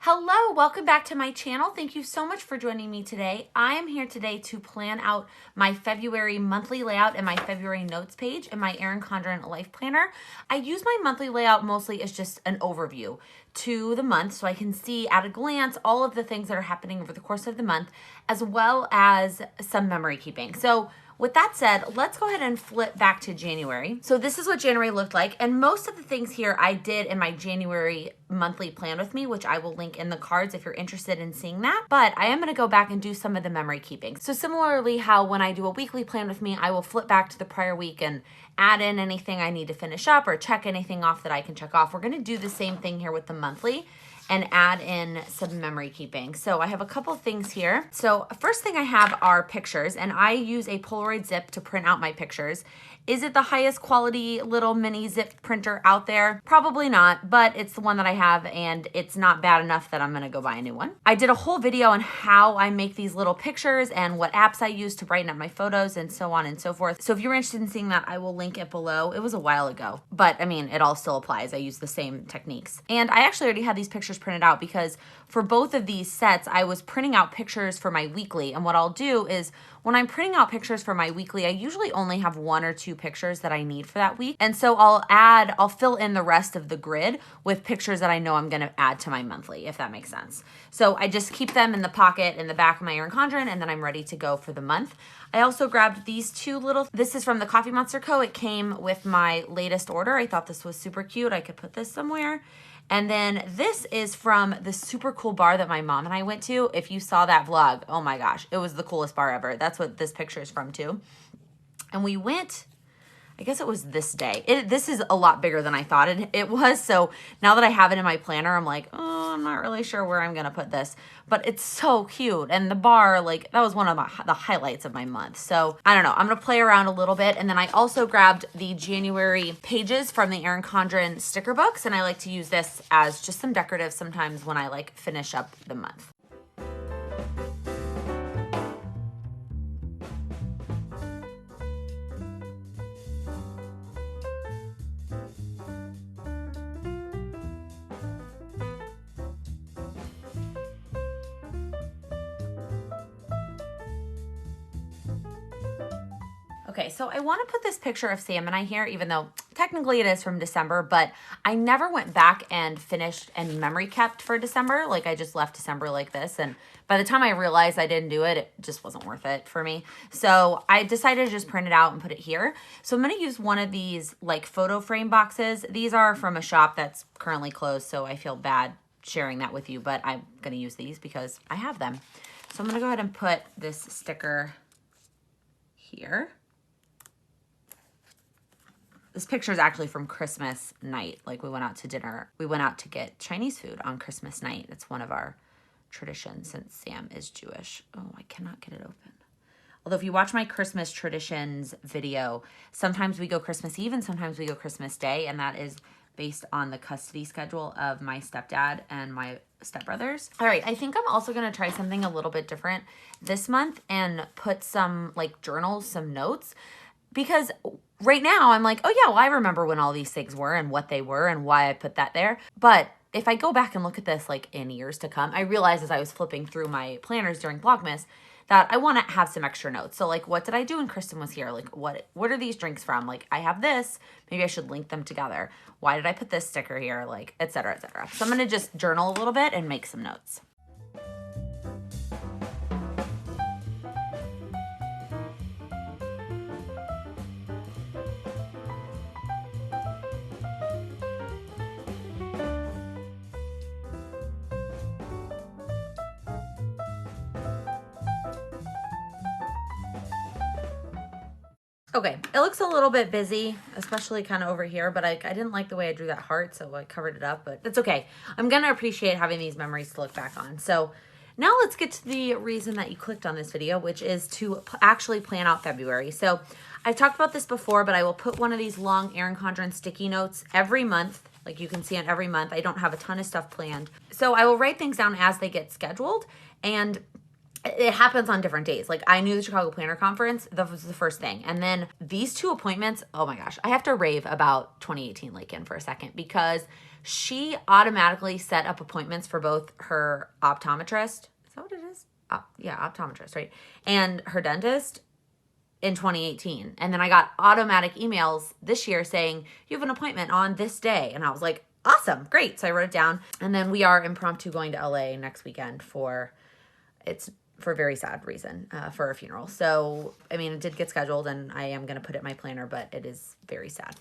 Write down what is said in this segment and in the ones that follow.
Hello, welcome back to my channel. Thank you so much for joining me today. I am here today to plan out my February monthly layout and my February notes page in my Erin Condren Life Planner. I use my monthly layout mostly as just an overview to the month so I can see at a glance all of the things that are happening over the course of the month, as well as some memory keeping. So with that said, let's go ahead and flip back to January. So this is what January looked like. And most of the things here I did in my January monthly plan with me, which I will link in the cards if you're interested in seeing that. But I am gonna go back and do some of the memory keeping. So similarly how when I do a weekly plan with me, I will flip back to the prior week and add in anything I need to finish up or check anything off that I can check off. We're gonna do the same thing here with the monthly and add in some memory keeping. So I have a couple things here. So first thing I have are pictures, and I use a Polaroid zip to print out my pictures. Is it the highest quality little mini zip printer out there? Probably not, but it's the one that I have and it's not bad enough that I'm gonna go buy a new one. I did a whole video on how I make these little pictures and what apps I use to brighten up my photos and so on and so forth. So if you're interested in seeing that, I will link it below. It was a while ago, but I mean, it all still applies. I use the same techniques. And I actually already had these pictures printed out because for both of these sets, I was printing out pictures for my weekly. And what I'll do is when I'm printing out pictures for my weekly, I usually only have 1 or 2 pictures that I need for that week. And so I'll fill in the rest of the grid with pictures that I know I'm gonna add to my monthly, if that makes sense. So I just keep them in the pocket in the back of my Erin Condren, and then I'm ready to go for the month. I also grabbed these 2 little, this is from the Coffee Monster Co. It came with my latest order. I thought this was super cute. I could put this somewhere. And then this is from the super cool bar that my mom and I went to. If you saw that vlog, oh my gosh, it was the coolest bar ever. That's what this picture is from too. And we went, I guess it was this day. This is a lot bigger than I thought it was. So now that I have it in my planner, I'm like, oh, I'm not really sure where I'm gonna put this. But it's so cute. And the bar, like, that was one of the highlights of my month. So I don't know, I'm gonna play around a little bit. And then I also grabbed the January pages from the Erin Condren sticker books. And I like to use this as just some decorative sometimes when I like finish up the month. Okay, so I want to put this picture of Sam and I here, even though technically it is from December, but I never went back and finished and memory kept for December. Like I just left December like this. And by the time I realized I didn't do it, it just wasn't worth it for me. So I decided to just print it out and put it here. So I'm going to use one of these like photo frame boxes. These are from a shop that's currently closed, so I feel bad sharing that with you, but I'm going to use these because I have them. So I'm going to go ahead and put this sticker here. This picture is actually from Christmas night. Like we went out to dinner. We went out to get Chinese food on Christmas night. It's one of our traditions since Sam is Jewish. Oh, I cannot get it open. Although if you watch my Christmas traditions video, sometimes we go Christmas Eve and sometimes we go Christmas Day. And that is based on the custody schedule of my stepdad and my stepbrothers. All right, I think I'm also gonna try something a little bit different this month and put some like journals, some notes, because right now I'm like, oh yeah, well I remember when all these things were and what they were and why I put that there. But if I go back and look at this like in years to come, I realized as I was flipping through my planners during Vlogmas that I want to have some extra notes. So like, what did I do when Kristen was here? Like what are these drinks from? Like I have this, maybe I should link them together. Why did I put this sticker here? Like, et cetera, et cetera. So I'm going to just journal a little bit and make some notes. Okay, it looks a little bit busy, especially kind of over here, but I didn't like the way I drew that heart, so I covered it up, but that's okay. I'm gonna appreciate having these memories to look back on. So now let's get to the reason that you clicked on this video, which is to actually plan out February. So I've talked about this before, but I will put one of these long Erin Condren sticky notes every month. Like you can see on every month. I don't have a ton of stuff planned. So I will write things down as they get scheduled, and it happens on different days. Like I knew the Chicago Planner Conference, that was the first thing. And then these two appointments, oh my gosh, I have to rave about 2018 Laken for a second because she automatically set up appointments for both her optometrist. Is that what it is? Yeah, optometrist, right? And her dentist in 2018. And then I got automatic emails this year saying, you have an appointment on this day. And I was like, awesome, great. So I wrote it down. And then we are impromptu going to LA next weekend for a very sad reason, for a funeral. So, I mean, it did get scheduled and I am going to put it in my planner, but it is very sad.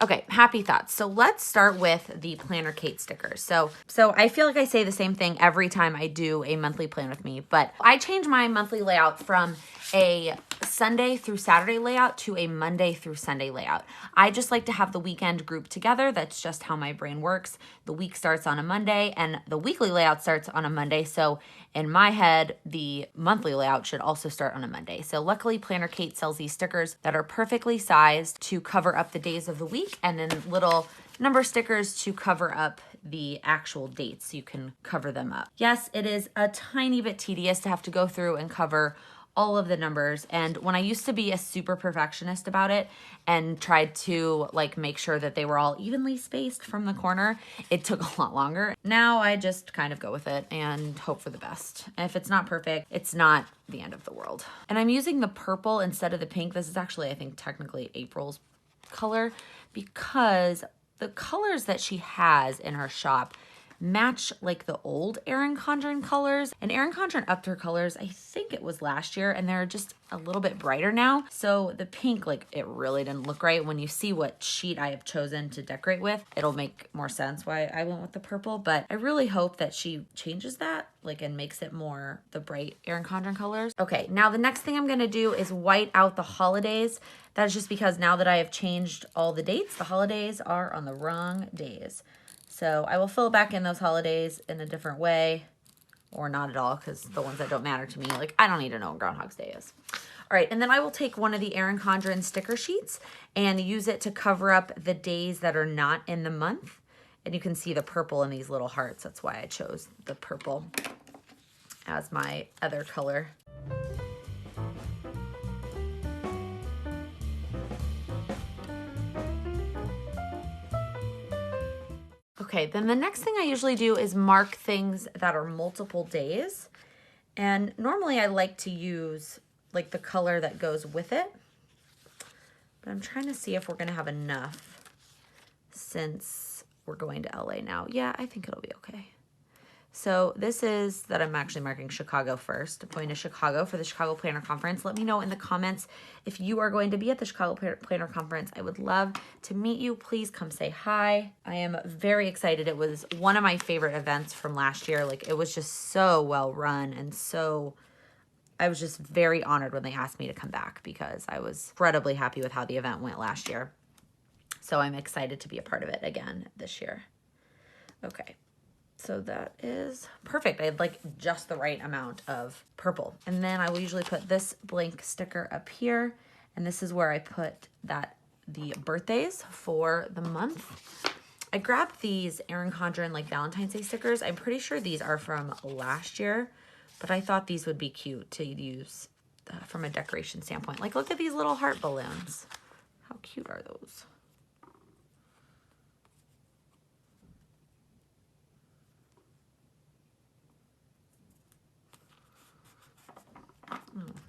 Okay, happy thoughts. So let's start with the Planner Kate stickers. So I feel like I say the same thing every time I do a monthly plan with me, but I change my monthly layout from a Sunday through Saturday layout to a Monday through Sunday layout. I just like to have the weekend grouped together. That's just how my brain works. The week starts on a Monday and the weekly layout starts on a Monday. So in my head, the monthly layout should also start on a Monday. So luckily Planner Kate sells these stickers that are perfectly sized to cover up the days of the week and then little number stickers to cover up the actual dates so you can cover them up. Yes, it is a tiny bit tedious to have to go through and cover all of the numbers. And when I used to be a super perfectionist about it and tried to like make sure that they were all evenly spaced from the corner, it took a lot longer. Now I just kind of go with it and hope for the best. And if it's not perfect, it's not the end of the world. And I'm using the purple instead of the pink. This is actually, I think, technically April's color because the colors that she has in her shop match like the old Erin Condren colors. And Erin Condren upped her colors, I think it was last year, and they're just a little bit brighter now. So the pink, like it really didn't look right. When you see what sheet I have chosen to decorate with, it'll make more sense why I went with the purple. But I really hope that she changes that, like, and makes it more the bright Erin Condren colors. Okay, now the next thing I'm gonna do is white out the holidays. That is just because now that I have changed all the dates, the holidays are on the wrong days. So I will fill back in those holidays in a different way, or not at all, because the ones that don't matter to me, like I don't need to know when Groundhog's Day is. All right, and then I will take one of the Erin Condren sticker sheets and use it to cover up the days that are not in the month. And you can see the purple in these little hearts. That's why I chose the purple as my other color. Okay, then the next thing I usually do is mark things that are multiple days. And normally I like to use like the color that goes with it. But I'm trying to see if we're gonna have enough since we're going to LA now. Yeah, I think it'll be okay. So this is that I'm actually marking Chicago first. I'm going to Chicago for the Chicago Planner Conference. Let me know in the comments if you are going to be at the Chicago Planner Conference. I would love to meet you. Please come say hi. I am very excited. It was one of my favorite events from last year. Like it was just so well run and so, I was just very honored when they asked me to come back because I was incredibly happy with how the event went last year. So I'm excited to be a part of it again this year. Okay. So that is perfect. I had like just the right amount of purple. And then I will usually put this blank sticker up here. And this is where I put the birthdays for the month. I grabbed these Erin Condren like Valentine's Day stickers. I'm pretty sure these are from last year, but I thought these would be cute to use from a decoration standpoint. Like look at these little heart balloons. How cute are those?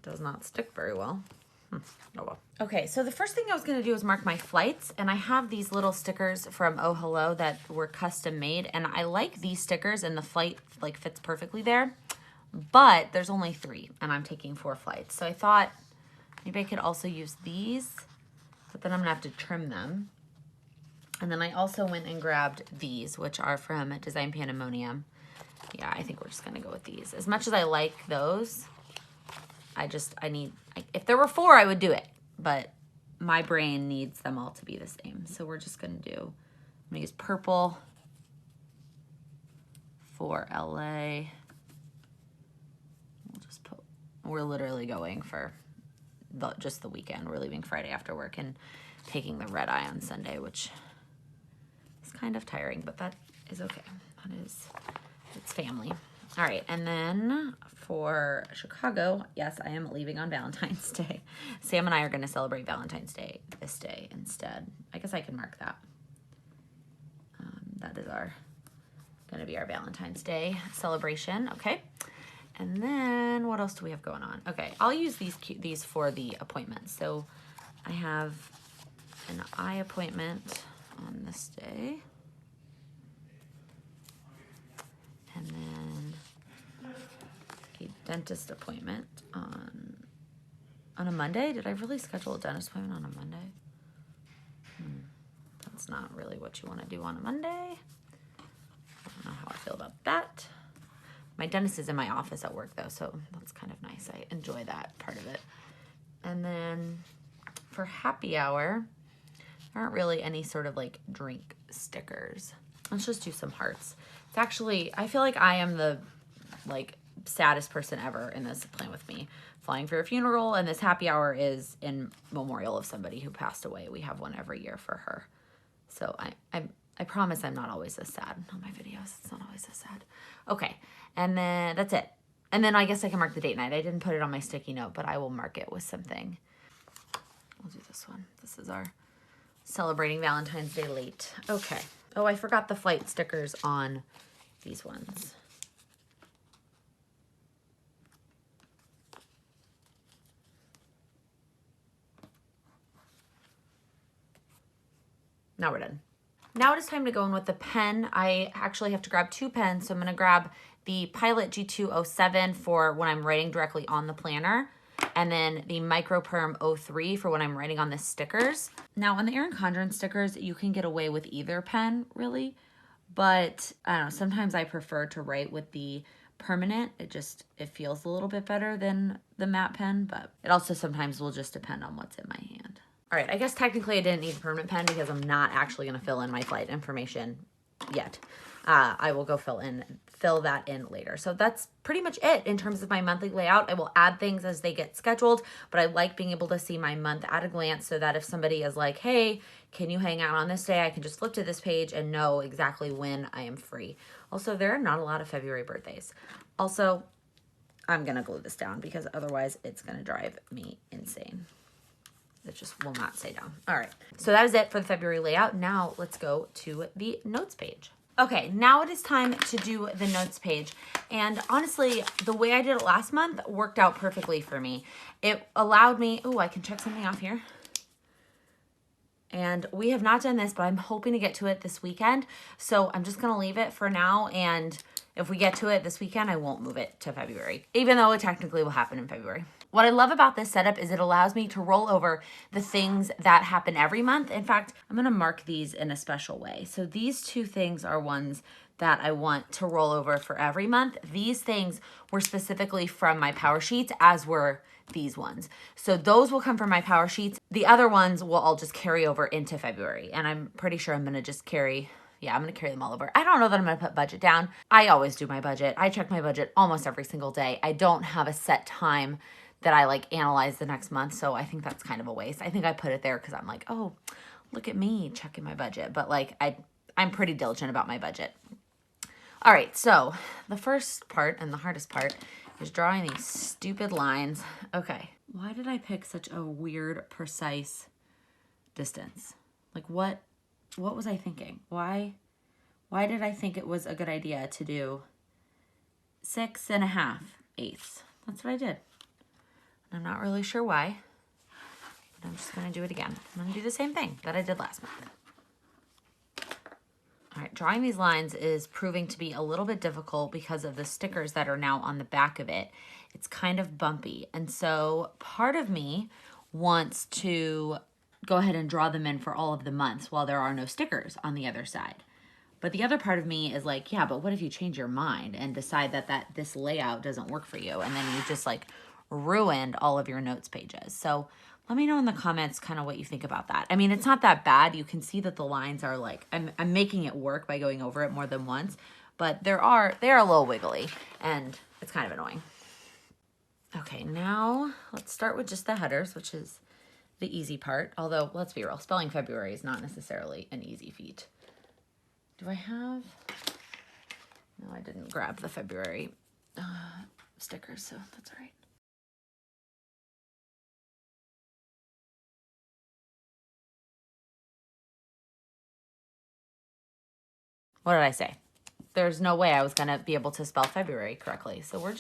Does not stick very well. Oh well. Okay, so the first thing I was gonna do is mark my flights, and I have these little stickers from Oh Hello that were custom made, and I like these stickers, and the flight like fits perfectly there, but there's only 3, and I'm taking 4 flights. So I thought maybe I could also use these, but then I'm gonna have to trim them. And then I also went and grabbed these, which are from Design Pandemonium. Yeah, I think we're just gonna go with these. As much as I like those, if there were 4, I would do it, but my brain needs them all to be the same. So we're just gonna I'm gonna use purple for LA. We're literally going for just the weekend. We're leaving Friday after work and taking the red eye on Sunday, which is kind of tiring, but that is okay. It's family. All right, and then for Chicago, yes, I am leaving on Valentine's Day. Sam and I are going to celebrate Valentine's Day this day instead. I guess I can mark that. That is going to be our Valentine's Day celebration. Okay. And then what else do we have going on? Okay, I'll use these for the appointments. So I have an eye appointment on this day. And then a dentist appointment on a Monday. Did I really schedule a dentist appointment on a Monday? That's not really what you want to do on a Monday. I don't know how I feel about that. My dentist is in my office at work though, so that's kind of nice. I enjoy that part of it. And then for happy hour, there aren't really any sort of like drink stickers. Let's just do some hearts. It's actually, I feel like I am the like saddest person ever in this Plan With Me. Flying for a funeral, and this happy hour is in memorial of somebody who passed away. We have one every year for her. So I promise I'm not always this sad on my videos. It's not always this sad. Okay, and then that's it. And then I guess I can mark the date night. I didn't put it on my sticky note, but I will mark it with something. We'll do this one. This is our celebrating Valentine's Day late. Okay. Oh, I forgot the flight stickers on these ones. Now we're done. Now it is time to go in with the pen. I actually have to grab 2 pens, so I'm gonna grab the Pilot G207 for when I'm writing directly on the planner, and then the Microperm 03 for when I'm writing on the stickers. Now on the Erin Condren stickers, you can get away with either pen really, but I don't know, sometimes I prefer to write with the permanent. It feels a little bit better than the matte pen, but it also sometimes will just depend on what's in my hand. All right, I guess technically I didn't need a permanent pen because I'm not actually gonna fill in my flight information yet. I will go fill that in later. So that's pretty much it in terms of my monthly layout. I will add things as they get scheduled, but I like being able to see my month at a glance so that if somebody is like, hey, can you hang out on this day? I can just flip to this page and know exactly when I am free. Also, there are not a lot of February birthdays. Also, I'm gonna glue this down because otherwise it's gonna drive me insane. It just will not stay down. All right, so that is it for the February layout. Now let's go to the notes page. Okay, now it is time to do the notes page. And honestly, the way I did it last month worked out perfectly for me. It allowed me, oh, I can check something off here. And we have not done this, but I'm hoping to get to it this weekend. So I'm just gonna leave it for now. And if we get to it this weekend, I won't move it to February, even though it technically will happen in February. What I love about this setup is it allows me to roll over the things that happen every month. In fact, I'm gonna mark these in a special way. So these 2 things are ones that I want to roll over for every month. These things were specifically from my power sheets, as were these ones. So those will come from my power sheets. The other ones will all just carry over into February. And I'm pretty sure I'm gonna just carry, yeah, I'm gonna carry them all over. I don't know that I'm gonna put budget down. I always do my budget. I check my budget almost every single day. I don't have a set time that I like analyze the next month. So I think that's kind of a waste. I think I put it there because I'm like, oh, look at me checking my budget. But like, I'm pretty diligent about my budget. All right, so the first part and the hardest part is drawing these stupid lines. Okay, why did I pick such a weird, precise distance? Like what was I thinking? Why did I think it was a good idea to do 6 1/2/8? That's what I did. I'm not really sure why, but I'm just gonna do it again. I'm gonna do the same thing that I did last month. All right, drawing these lines is proving to be a little bit difficult because of the stickers that are now on the back of it. It's kind of bumpy. And so part of me wants to go ahead and draw them in for all of the months while there are no stickers on the other side. But the other part of me is like, yeah, but what if you change your mind and decide that this layout doesn't work for you? And then you just like ruined all of your notes pages. So let me know in the comments kind of what you think about that. I mean, it's not that bad. You can see that the lines are like, I'm making it work by going over it more than once, but they are a little wiggly and it's kind of annoying. Okay, now let's start with just the headers, which is the easy part. Although, let's be real, spelling February is not necessarily an easy feat. Do I have? No, I didn't grab the February stickers, so that's all right. What did I say? There's no way I was gonna be able to spell February correctly. So we're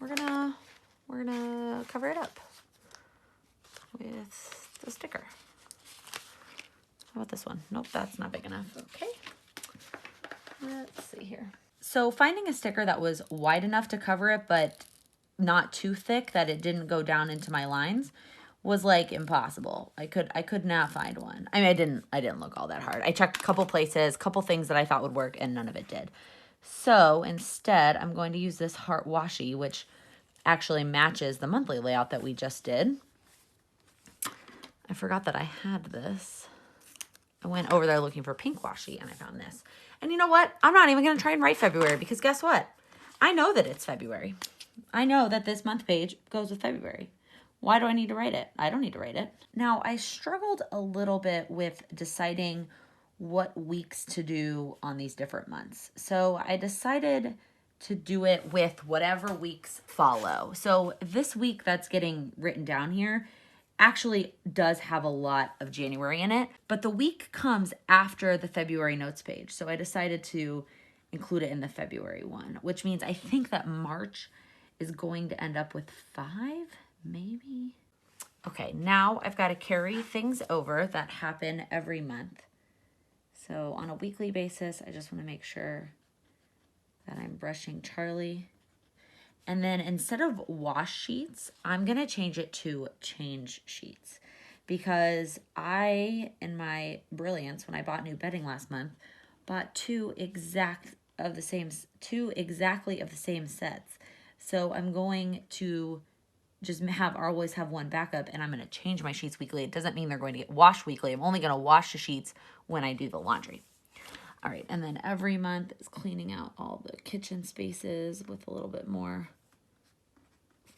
gonna cover it up with the sticker. How about this one? Nope, that's not big enough. Okay. Let's see here. So finding a sticker that was wide enough to cover it, but not too thick that it didn't go down into my lines was like impossible. I could not find one. I mean, I didn't look all that hard. I checked a couple places, couple things that I thought would work, and none of it did. So instead, I'm going to use this heart washi, which actually matches the monthly layout that we just did. I forgot that I had this. I went over there looking for pink washi and I found this. And you know what? I'm not even going to try and write February because guess what? I know that it's February. I know that this month page goes with February. Why do I need to write it? I don't need to write it. Now, I struggled a little bit with deciding what weeks to do on these different months. So I decided to do it with whatever weeks follow. So this week that's getting written down here actually does have a lot of January in it, but the week comes after the February notes page. So I decided to include it in the February one, which means I think that March is going to end up with 5, maybe. Okay, now I've got to carry things over that happen every month. So on a weekly basis, I just want to make sure that I'm brushing Charlie. And then instead of wash sheets, I'm going to change it to change sheets because I, in my brilliance, when I bought new bedding last month, bought two exactly of the same sets. So I'm going to just always have one backup, and I'm going to change my sheets weekly. It doesn't mean they're going to get washed weekly. I'm only going to wash the sheets when I do the laundry. All right, and then every month is cleaning out all the kitchen spaces with a little bit more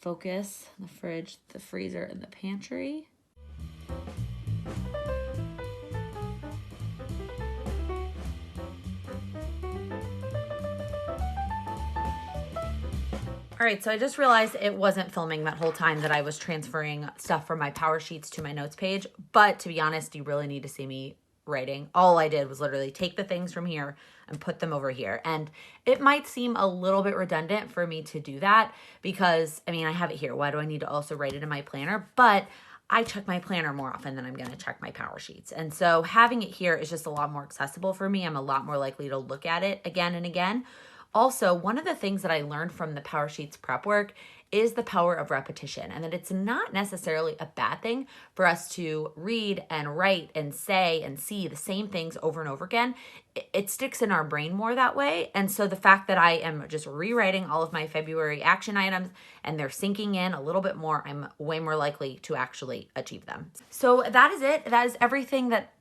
focus. The fridge, the freezer, and the pantry. All right, so I just realized it wasn't filming that whole time that I was transferring stuff from my power sheets to my notes page. But to be honest, you really need to see me writing. All I did was literally take the things from here and put them over here. And it might seem a little bit redundant for me to do that because, I mean, I have it here. Why do I need to also write it in my planner? But I check my planner more often than I'm going to check my power sheets. And so having it here is just a lot more accessible for me. I'm a lot more likely to look at it again and again. Also, one of the things that I learned from the power sheets prep work is the power of repetition, and that it's not necessarily a bad thing for us to read and write and say and see the same things over and over again. It sticks in our brain more that way. And so the fact that I am just rewriting all of my February action items and they're sinking in a little bit more, I'm way more likely to actually achieve them. So that is it. That is everything that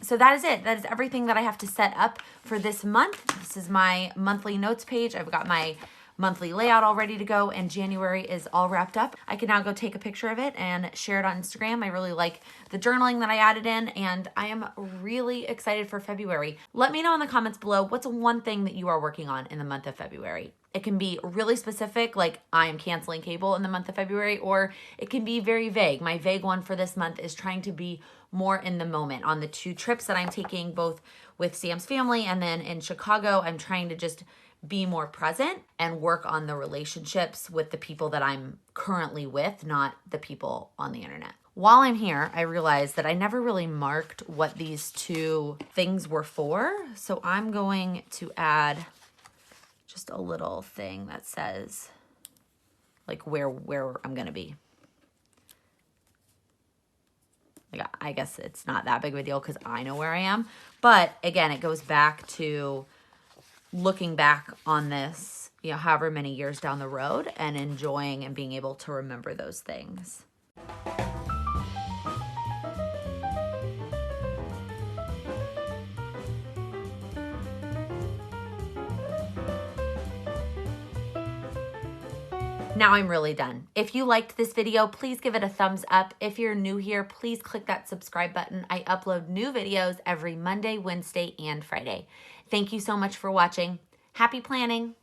So that is it. That is everything that I have to set up for this month. This is my monthly notes page. I've got my monthly layout all ready to go, and January is all wrapped up. I can now go take a picture of it and share it on Instagram. I really like the journaling that I added in, and I am really excited for February. Let me know in the comments below what's one thing that you are working on in the month of February. It can be really specific, like I am canceling cable in the month of February, or it can be very vague. My vague one for this month is trying to be more in the moment. On the 2 trips that I'm taking, both with Sam's family and then in Chicago, I'm trying to just be more present and work on the relationships with the people that I'm currently with, not the people on the internet. While I'm here, I realized that I never really marked what these 2 things were for. So I'm going to add just a little thing that says like where I'm gonna be. Like, I guess it's not that big of a deal because I know where I am. But again, it goes back to looking back on this, you know, however many years down the road and enjoying and being able to remember those things. Now I'm really done. If you liked this video, please give it a thumbs up. If you're new here, please click that subscribe button. I upload new videos every Monday, Wednesday, and Friday. Thank you so much for watching. Happy planning.